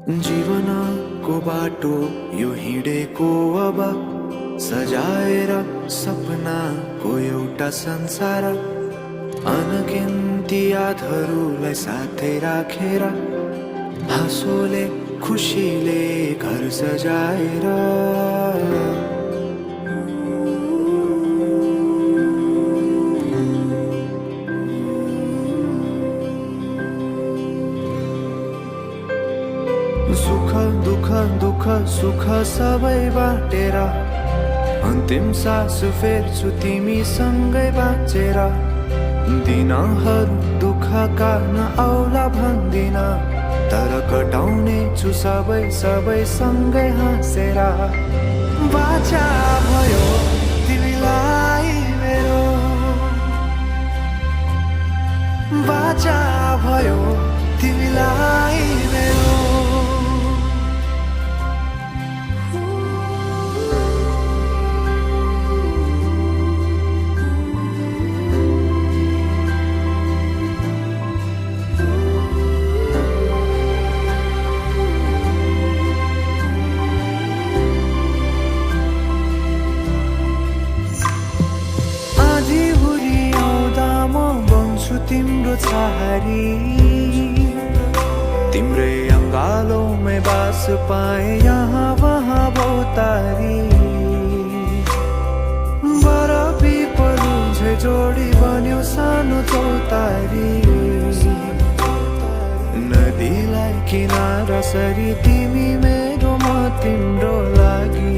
जीवनको बाटो यो हिँडेको अब सजाएर सपनाको एउटा संसार अनगिन्ती यादहरूलाई साथै राखेर हाँसोले खुसीले घर सजाएर सुख दुःख दुःख सुख सबै बाटेर अन्तिम सास फेर्छु तिमीसँगै बाँचेर दिनहरू दुःखका नआउला भन्दिन तर कटाउने छु सबै सबै सँगै हाँसेर बाचा भयो तिमीलाई मेरो बाचा भयो तिमीलाई मेरो तिम्रो छहारी तिम्रै अङ्गालोमै बास पाए यहाँ वहाँ बहुतारी बरफी परू झै जोडी बन्यो सानो चौतारी नदीलाई किनारा सरी तिमी मेरो म तिम्रो लागि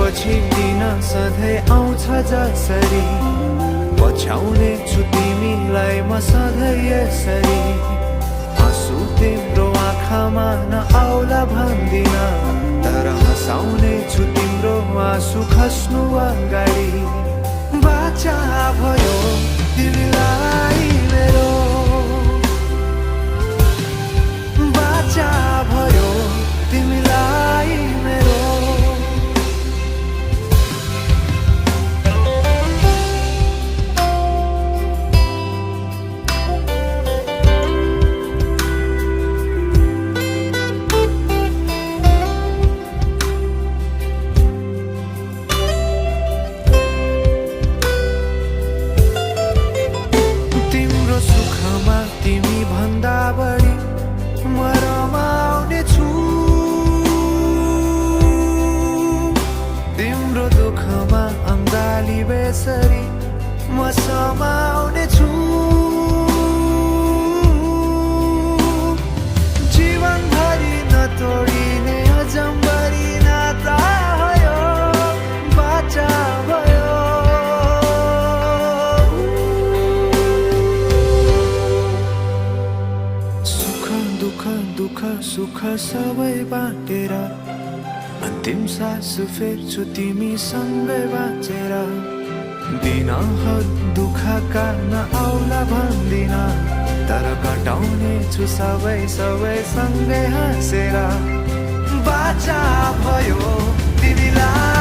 पछि दिन सधैँ आउँछ जसरी पछ्याउने छु तिमीलाई म सधैँ यसरी आँसु तिम्रो आँखामा नआउला भन्दिन तर हँसाउने छु तिम्रो आँसु खस्नु अगाडि बाचा भयो तिमीलाई मेरो बाचा भयो तिमीलाई मेरो तिमी भन्दा बढी म रमाउने छु तिम्रो दुःखमा अङ्गाली बेसरी म समाउने छु जीवनभरि नतोडिने अजम्बरी नाता भयो बाचा भयो दुःख सुख सबै बाटेर अन्तिम सास फेर्छु तिमीसँगै बाँचेर दिनहरू दुःखका नआउला भन्दिन तर कटाउने छु सबै सबै सँगै हाँसेर बाचा भयो तिमीलाई